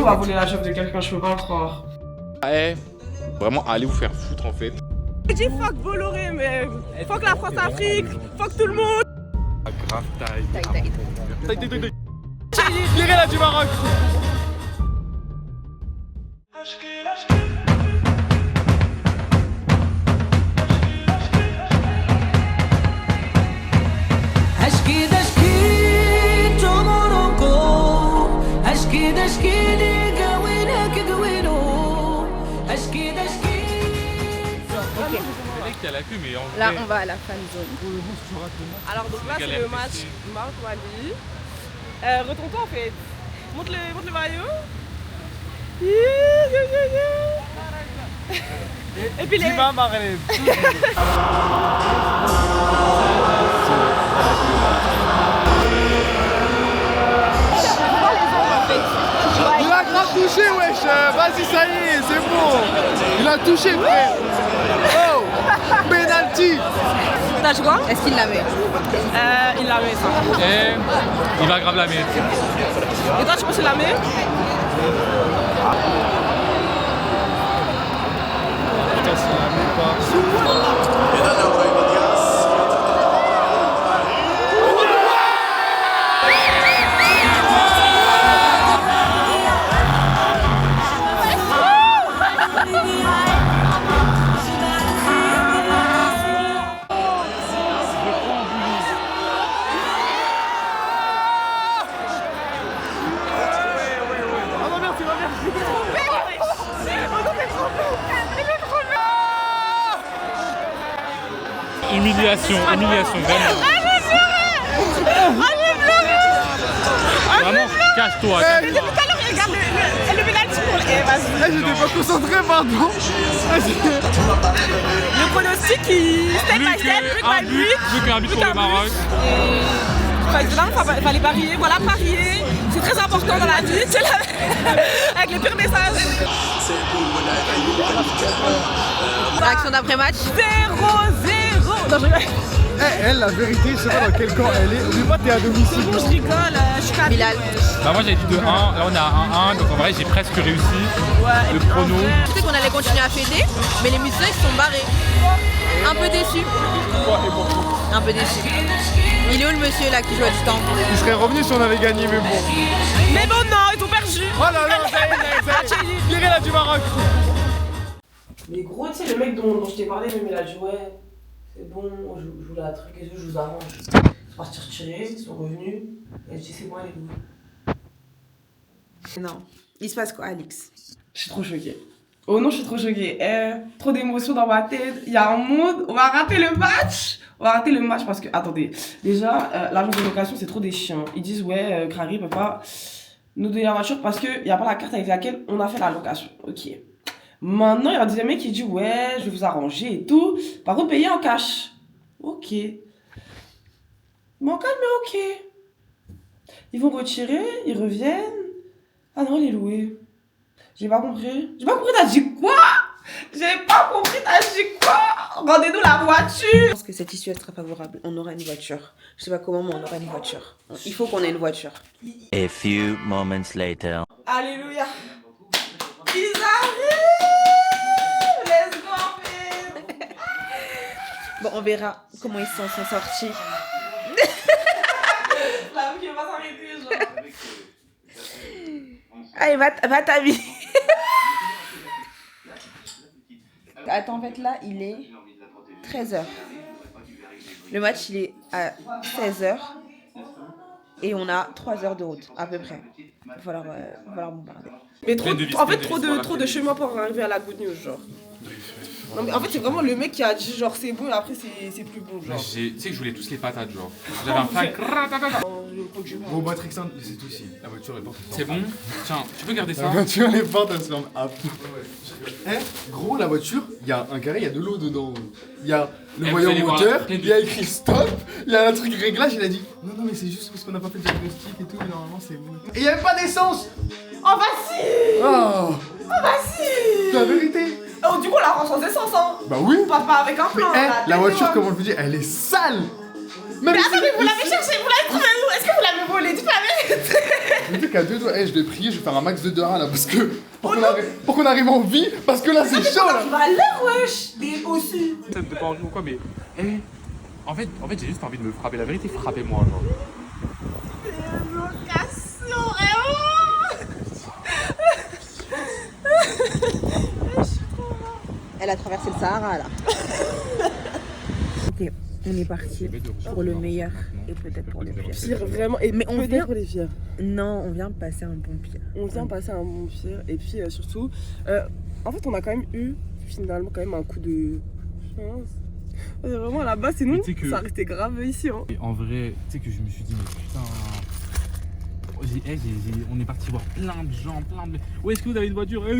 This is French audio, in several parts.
va voler la job de quelqu'un, je peux pas le croire. Eh, vraiment, allez vous faire foutre en fait. Je dis fuck Bolloré, mais fuck la France-Afrique, fuck tout le monde. Grave taille. Taille. Virez-la du Maroc. Là, on va à la fan zone. Alors donc là, c'est le match Maroc-Mali. Retourne-toi en fait. Montre le maillot. Et puis les... Il a grave touché, wesh. Vas-y, ça y est, c'est bon. Il a touché, frère. Oh, penalty. T'as joué quoi? Est-ce qu'il la met? Il la met ça. Et il va grave la mettre. Et toi, tu penses qu'il la met? Putain, ça la met pas. Humiliation, vraiment. Vraiment, cache-toi. Depuis tout à l'heure, il regarde le pénalty pour vas-y. J'étais pas concentré, pardon. Le pronostic, step by step, but by but. Plus qu'un but pour le Maroc. Il fallait parier, voilà, parier. C'est très important dans la vie, tu sais, avec les pires messages. Réaction d'après-match? 0-0. Non, je rigole. Elle, la vérité, je sais pas dans quel camp elle est. Du coup, t'es à domicile. Je rigole, je suis capable. Bilal. Bah moi j'avais dit 2-1, là on est à 1-1, donc en vrai j'ai presque réussi le chrono. Je sais qu'on allait continuer à fêter, mais les musiciens ils se sont barrés. Un peu déçus. Un peu déçus. Il est où le monsieur là qui joue à du temps? Il serait revenu si on avait gagné, mais bon. Mais bon, non, ils ont perdu. Oh là là, ça y est. Virez-la du Maroc. Mais gros, tu sais, le mec dont je t'ai parlé, même il a dit ouais, c'est bon, je joue la truc et tout, je vous arrange. Ils sont partis retirer, ils sont revenus, et je dis c'est bon, elle est où? Non. Il se passe quoi, Alix? Je suis trop choquée. Oh non, je suis trop choquée. Trop d'émotions dans ma tête. Il y a un monde, on va rater le match. On va rater le match parce que, attendez, déjà, l'agence de location, c'est trop des chiens. Ils disent ouais, Crary peut pas nous donner la voiture parce qu'il n'y a pas la carte avec laquelle on a fait la location. Ok. Maintenant, il y a un deuxième mec qui dit ouais, je vais vous arranger et tout. Par contre, payer en cash. Ok. Bon, calme, mais ok. Ils vont retirer, ils reviennent. Ah non, il est loué. J'ai pas compris. J'ai pas compris, t'as dit quoi? J'ai pas compris, t'as dit quoi? Rendez-nous la voiture. Je pense que cette issue elle sera favorable. On aura une voiture. Je sais pas comment, mais on aura une voiture. Il faut qu'on ait une voiture. A few moments later. Alléluia. Ils arrivent. Let's go, man. Bon, on verra comment ils s'en sont sortis. La vie qui va pas s'arrêter, genre. Allez, va t'habiller. Attends, en fait, là, il est 13h. Le match, il est à 16h. Et on a 3 heures de route, à peu près. Il va falloir bombarder. Mais trop de chemin pour arriver à la good news, genre. Non, mais en fait, c'est vraiment le mec qui a dit genre c'est bon et après c'est plus bon, genre. Tu sais que je voulais tous les patates, genre. J'avais un pack. Bon, Matrix, c'est tout ici. La voiture est porte. C'est bon? Tiens, tu peux garder La ça? voiture, les portes, elles se ferment à tout. Gros, la voiture, il y a un carré, il y a de l'eau dedans. Il y a le voyant moteur, il y a écrit stop, il y a un truc réglage, il a dit non, mais c'est juste parce qu'on n'a pas fait de diagnostic et tout, mais normalement c'est bon. Et il n'y avait pas d'essence! Oh, vas-y! Oh! Vas-y! La vérité! Oh, du coup, on la rend sans essence, hein? Bah oui! Pas avec un plan, là. La voiture, comme on le dit, elle est sale! Mais attendez, vous l'avez cherché, vous l'avez trouvé où? Est-ce que vous l'avez volé? Dites la vérité! Mais tu sais qu'à deux doigts, je vais prier, je vais faire un max de 2-1 là, parce que. Pour qu'on arrive en vie, parce que là c'est chaud là! Tu vas l'heure, wesh! Et aussi! Ça me fait pas envie ou quoi, mais. En fait j'ai juste envie de me frapper. La vérité, frappez-moi, genre. Elle a traversé le Sahara là. Ok, on est parti pour le meilleur et peut-être pour le pire. Pire, vraiment. Et Mais on peut-être vient- pour les pires. Non, on vient de passer un bon pire. On vient passer un bon pire. Et puis surtout, en fait, on a quand même eu finalement quand même un coup de chance. Vraiment, là-bas, c'est nous, Tu sais que- ça restait grave ici. Hein. Et en vrai, tu sais que je me suis dit, mais putain. On est parti voir plein de gens, Où est-ce que vous avez une voiture? Et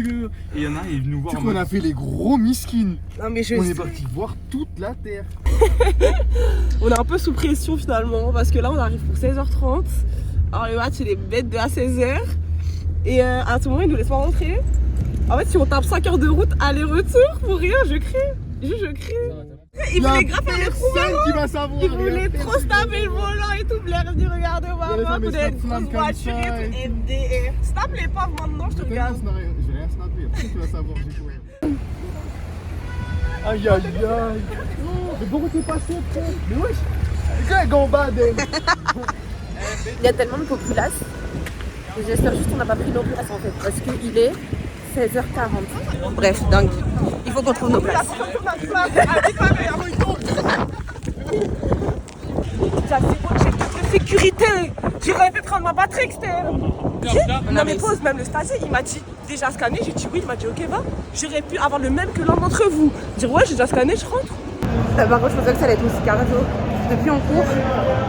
il y en a, il est venu nous voir. Tu sais en qu'on mode- a fait les gros miskins. Non, mais On est parti voir toute la terre. on est un peu sous pression finalement parce que là, on arrive pour 16h30. Alors, le match, il est bête de à 16h. Et à ce moment, il nous laisse pas rentrer. En fait, si on tape 5 heures de route, aller-retour, pour rien, je crie. Je crie. Il voulait grave faire le trou. Personne qui va savoir. Il voulait trop se taper le volant et tout. Blair, il dit regardez-moi, Ouais, vous mais avez une snap grosse comme voiture ça et tout. MDR. Snap les pauvres maintenant, je te regarde. Je vais rien snapper. Après, tu vas savoir, j'ai quoi. Aïe aïe aïe. Mais pourquoi t'es passé, frère? Mais wesh. Quel gambade. Il y a tellement de populace. J'espère juste qu'on n'a pas pris nos places en fait. Parce qu'il est 16h40. Bref, dingue. Il faut qu'on trouve nos places. J'ai sécurité. J'aurais fait prendre ma batterie externe. Non mais pause, même le stagiaire, il m'a dit déjà scanné. J'ai dit oui, il m'a dit ok va. J'aurais pu avoir le même que l'un d'entre vous. Dire ouais, j'ai déjà scanné, je rentre. Par contre, je pensais que ça allait être aussi cardio. Depuis, on court,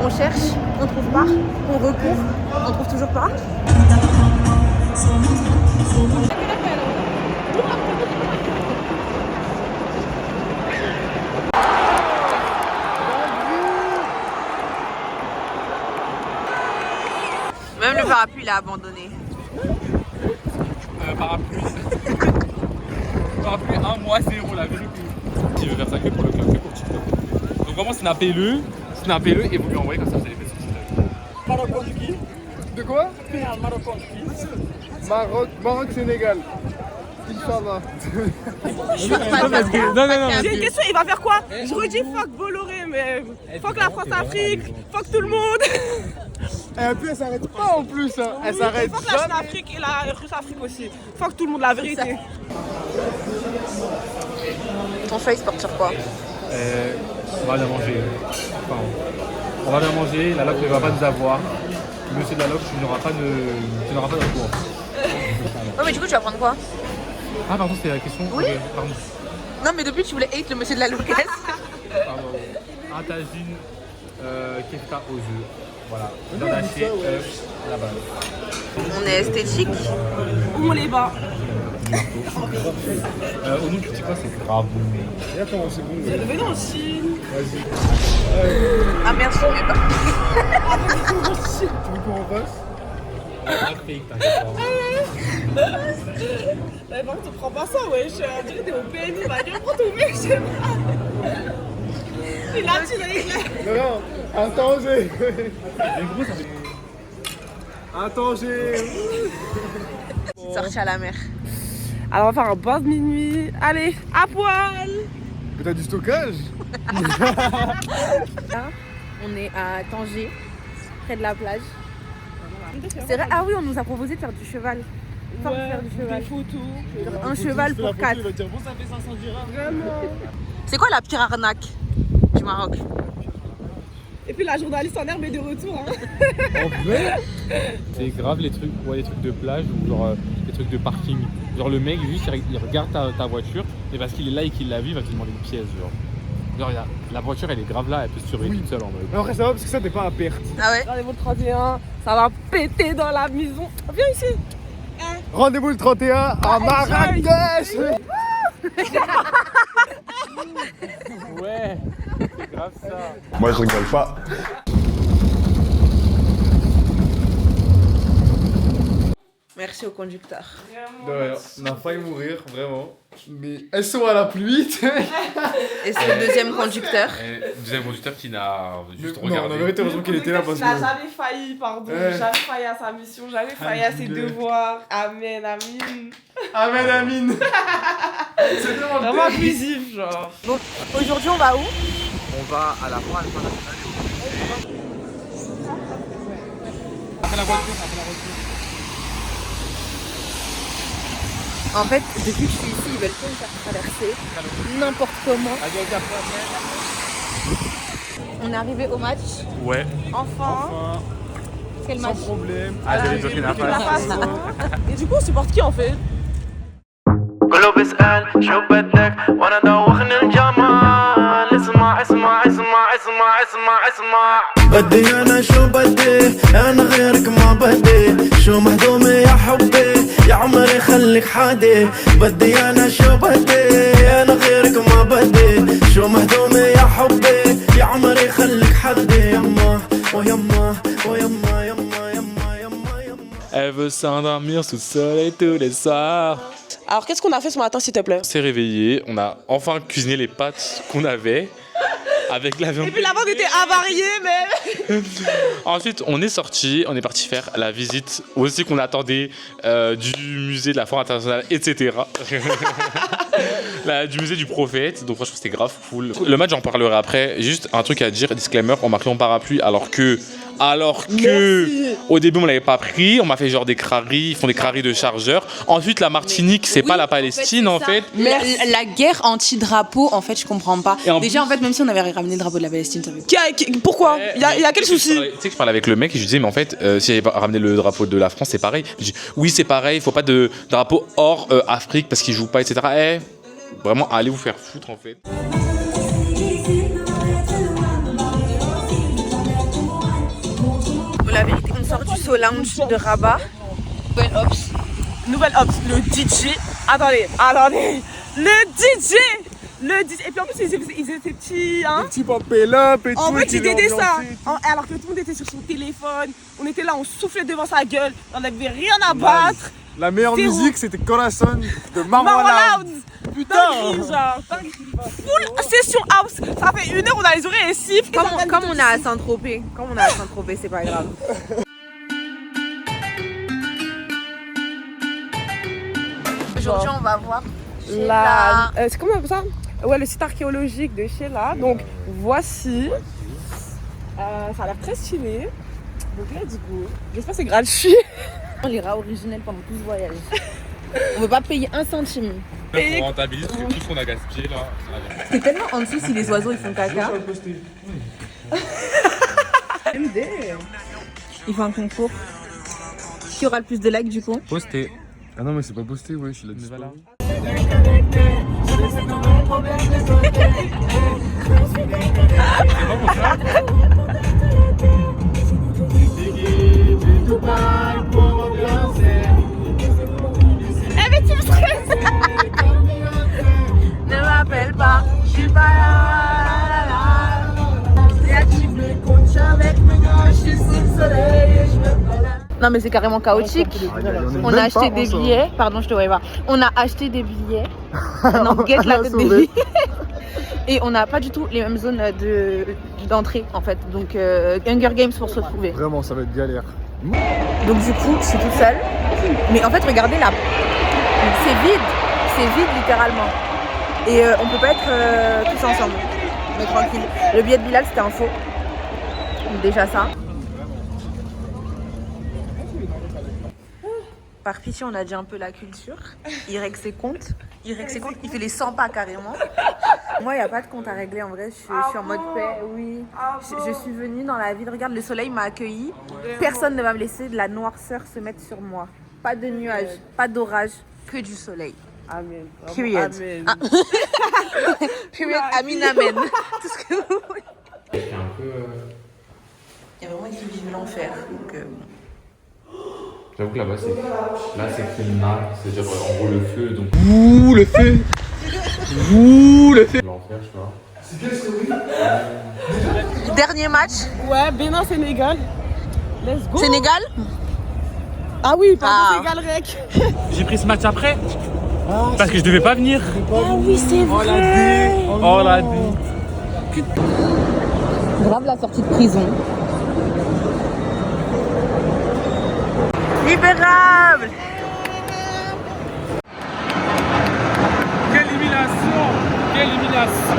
on cherche, on trouve pas, on recourt, on trouve toujours pas. Même le parapluie, il a abandonné. Parapluie. Parapluie 1 mois 0, la vérité. Tu veux faire ça que pour le club, que pour TikTok. Donc vraiment, snappez-le et vous lui envoyez comme ça, vous allez faire sur TikTok. Maroc du qui? De quoi? Maroc du qui? Maroc, Sénégal. Inch'Allah. Non. J'ai une question, il va faire quoi? Je redis fuck Bolloré, mais fuck la France-Afrique, fuck tout le monde. Et puis elle s'arrête pas en plus. Hein. Elle s'arrête Fuck la Chine-Afrique et la Russe-Afrique aussi. Fuck tout le monde, la vérité. Ton choix, il se porte sur quoi? On va bien manger. Enfin, on va bien manger, la loc ne va pas nous avoir. Monsieur de la loc, tu n'auras pas de recours. Oh, mais du coup, tu vas prendre quoi? Ah pardon, c'était la question. Oui. Ok, pardon. Non, mais depuis, tu voulais hate le monsieur de la locasse. Pardon. Un tagine, kefta aux œufs. Voilà. Viande hachée, œufs, la base. On est esthétique. Où on les bat? Au nom du petit quoi, c'est grave. Et attends, c'est bon. J'ai levé dans le Chine. Ah merde, je ne pas. Tu veux qu'on repasse? Afrique, t'inquiète pas. Mais par contre, tu prends pas ça, wesh. On dirait que t'es au PMI, bah viens, prends ton mec, je sais pas. Et là, tu l'as Non, un danger. Un danger. Sorti à la mer. Alors, on va faire un bain de minuit. Allez, à poil. Mais t'as du stockage? Là, on est à Tanger, près de la plage. C'est vrai. Ah oui, on nous a proposé de faire du cheval. Enfin, de faire du cheval. Des photos. Genre un cheval pour 4. Il va dire bon, ça fait 500 dirhams. Vraiment. C'est quoi la pire arnaque du Maroc? Et puis la journaliste en herbe est de retour. Hein. En vrai, c'est grave les trucs de plage ou genre les trucs de parking. Genre le mec juste il regarde ta voiture et parce qu'il est là et qu'il l'a vu, il va te demander une pièce genre la voiture elle est grave là, elle peut se surveiller toute seule en mode. Mais après ça va parce que ça t'es pas à perte. Ah ouais? Rendez-vous le 31, ça va péter dans la maison. Viens ici. Rendez-vous le 31 à Marrakech. Ouais, c'est grave ça. Moi je rigole pas. Merci au conducteur. De rien, on a failli mourir, vraiment. Mais elles sont à la pluie. Et c'est le deuxième conducteur. Deuxième conducteur qui n'a juste Non, la regardé. vérité, heureusement qu'il était là parce Il n'a que. jamais failli, pardon. Ouais. Jamais failli à sa mission, jamais failli à ses devoirs. Amen, amen. Amen, Amine. C'est vraiment Vraiment inclusif, genre. Bon, aujourd'hui, on va où? On va à la foire internationale. Après la voiture, après la voiture. En fait, depuis que je suis ici, ils veulent pas me faire traverser n'importe comment. On est arrivé au match. Ouais. Enfin. Quel match? problème. Allez, Burkina Faso. Et du coup, on supporte qui en fait? قلوب اسأل شو بدك وانا دوخني الجمال اسمع اسمع اسمع اسمع اسمع اسمع بدي انا شو بدي انا غيرك ما بدي شو مهضومي يا حبي يا عمري خليك حادي بدي انا شو بدي انا غيرك ما بدي شو مهضومي يا حبي يا عمري خليك حادي يما ويما ويما يما يما يما يما. Elle veut s'endormir sous le soleil tous les soirs. Alors, qu'est-ce qu'on a fait ce matin, s'il te plaît? On s'est réveillé, on a enfin cuisiné les pâtes qu'on avait avec la viande. Et puis la viande était avariée, mais. Ensuite, on est sorti, on est parti faire la visite aussi qu'on attendait du musée de la foire internationale, etc. Du musée du prophète. Donc franchement, c'était grave cool. Le match, j'en parlerai après. Juste un truc à dire, disclaimer, on m'a pris mon parapluie alors que au début on l'avait pas pris, on m'a fait genre des craries, ils font des craries de chargeurs. Ensuite la Martinique, c'est pas la Palestine en fait. La guerre anti-drapeau, en fait, je comprends pas. Et en Déjà, en fait, même si on avait ramené le drapeau de la Palestine, ça veut. Pourquoi? Il y a quel souci? Tu sais que je parlais avec le mec et je lui disais mais en fait si j'avais ramené le drapeau de la France c'est pareil. Je dis oui c'est pareil, il faut pas de drapeau hors Afrique parce qu'ils jouent pas etc. Vraiment allez vous faire foutre en fait. La vérité, on sort du Soul Lounge de Rabat. Nouvelle Ops, le DJ. Attendez. Le DJ. Et puis en plus, ils étaient petits, hein. Petit pop-up et tout. En fait, qui ils étaient ça. l'ambiançaient. Alors que tout le monde était sur son téléphone. On était là, on soufflait devant sa gueule. On n'avait rien à battre. La meilleure Zéro. musique, c'était Corazon de Marwan Marwan Loud. Loud. Putain. Dinguerie, genre. Dinguerie. Full session house. Ça fait 1 heure, on a les oreilles et siffle. Comme on a à Saint-Tropez. C'est pas grave. Aujourd'hui, on va voir c'est comment ça? Ouais, le site archéologique de Sheila. Donc voici. Ça a l'air très stylé. Donc let's go. J'espère que c'est gratuit. On ira originel pendant tout ce voyage. On veut pas payer un centime. On rentabilise tout ce qu'on a gaspillé là. C'est tellement en dessous si les oiseaux ils font caca. MD. Ils font un concours. Qui aura le plus de likes du coup? Posté. Ah non, mais c'est pas posté, ouais, je suis là-dessus. Voilà. Eh mais tu me stresses. Ne m'appelle pas, je suis pas là. Non mais c'est carrément chaotique. On a acheté des billets. Pardon, je te voyais pas. On a acheté des billets. On en guette la tête des billets. Et on n'a pas du tout les mêmes zones d'entrée en fait. Donc Hunger Games pour se retrouver. Vraiment, ça va être galère. Donc du coup, je suis toute seule. Mais en fait, regardez là. C'est vide. C'est vide littéralement. Et on peut pas être tous ensemble. Mais tranquille. Le billet de Bilal, c'était un faux. Donc déjà ça. Par pitié, on a dit un peu la culture. Il règle ses comptes. Il fait les 100 pas carrément. Moi, il n'y a pas de compte à régler en vrai. Je suis en mode paix. Oui. Je suis venue dans la ville. Regarde, le soleil m'a accueilli. Personne ne va me laisser de la noirceur se mettre sur moi. Pas de nuages, pas d'orage, que du soleil. Amen. Period. Amen. Ah. Period. Amen, amen. Tout ce que vous voulez. Il y a vraiment qui vivent l'enfer. Donc, J'avoue que là-bas c'est criminal, c'est-à-dire en gros le feu donc. Ouh, le feu. Ouh, le feu. L'enfer, je vois. dernier match. Ouais, Bénin-Sénégal. Let's go. Sénégal. Ah oui, pardon, Ah. Sénégal rec. J'ai pris ce match après. Parce que je devais pas venir. Ah oui, c'est vrai. Oh la dé. Grave la sortie de prison. Libérable. Quelle élimination. Quelle élimination.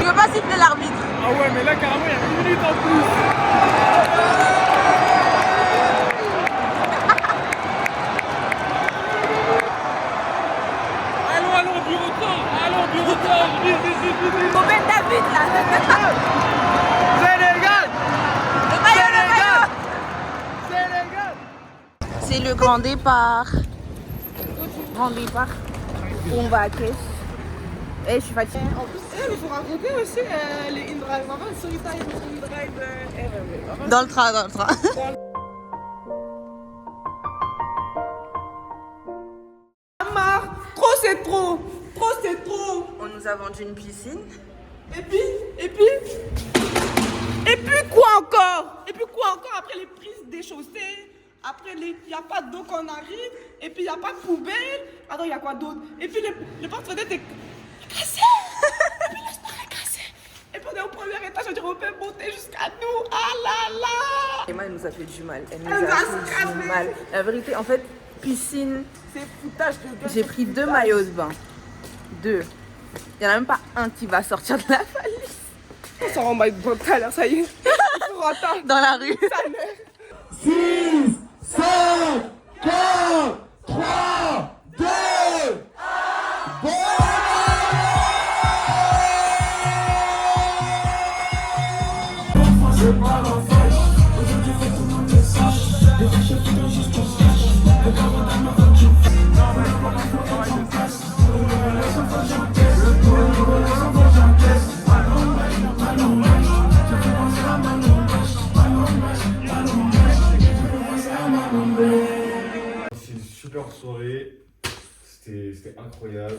Tu veux pas siffler l'arbitre? Ah ouais, mais là carrément il y a 1 minute en plus. Allons, bureautage, vite. Faut mettre David là. Sénégal. Le maillot. C'est le grand départ. On va à caisse. Eh, je suis fatiguée. En plus, il faut raconter aussi les in-drive. Maman, sur Instagram, sur in-drive. Dans le train. Marre. Trop, c'est trop. Trop, c'est trop. On nous a vendu une piscine. Et puis quoi encore? Après les prises des chaussées, après il n'y a pas d'eau quand on arrive, et puis il n'y a pas de poubelle. Attends, il y a quoi d'autre? Et puis le porte-fenêtre est cassé. Et puis le sport est cassé. Et puis on est au premier étage, on dirait on peut monter jusqu'à nous. Ah là là. Emma, elle nous a fait du mal. Elle va se casser. La vérité, en fait, piscine, C'est foutage de gueule. j'ai pris 2 maillots de bain. 2. Il n'y en a même pas un qui va sortir de la valise. On s'en rend mal tout à l'heure, ça y est. Il faut rentrer Dans la rue. sa mère. 6, 5, 4, 3, 2, 1. C'est une super soirée, c'était incroyable.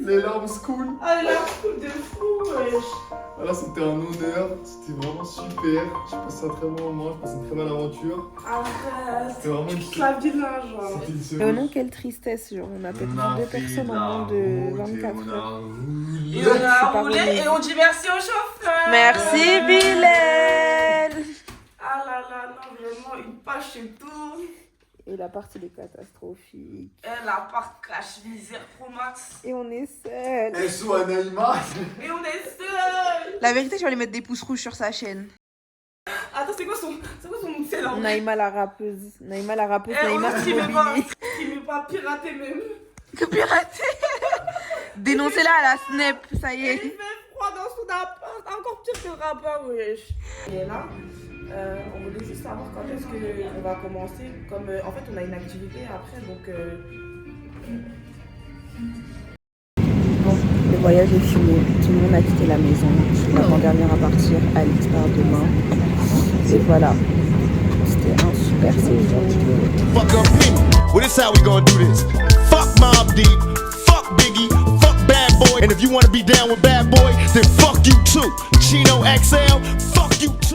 Les larmes se coulent. Ah, la foule de fou, wesh. Voilà, c'était un honneur, c'était vraiment super. J'ai passé un très bon moment, j'ai passé une très belle aventure. Arrête. C'était vraiment une La village, genre. C'était une Oh semaine. non, quelle tristesse. Genre, on a perdu 2 personnes en moins de 24 heures. Et on a roulé et on dit merci au chauffeur. Merci, Bilal. Ah là là, non, vraiment, une page chez tout. Et la partie est catastrophique. Elle a pas cache misère pro max. Et on est seuls. SO à Naïma. Et on est seuls. La vérité, je vais aller mettre des pouces rouges sur sa chaîne. Attends, c'est quoi son nom de scène en vrai? Naïma la rappeuse. Naïma la rappeuse. Eh, Naïma on qui met pas, Immobilier. qui met pas pirater même. Que pirater. Dénoncez-la à la Snap, ça y Il est. fait froid dans son appart, encore pire que le rapport, wesh. Et là, on voulait juste savoir quand est-ce qu'on va commencer. Comme en fait, on a une activité après, donc. Le voyage est fini. Tout le monde a quitté la maison. L'avant-dernière à partir. Alix part demain. Et voilà. C'était un super séjour. Fuck up Penny. Well, this how we gonna do this. Fuck Mobb Deep. Fuck Biggie. Fuck Bad Boy. And if you wanna be down with Bad Boy, then fuck you too. Chino XL. Fuck you too.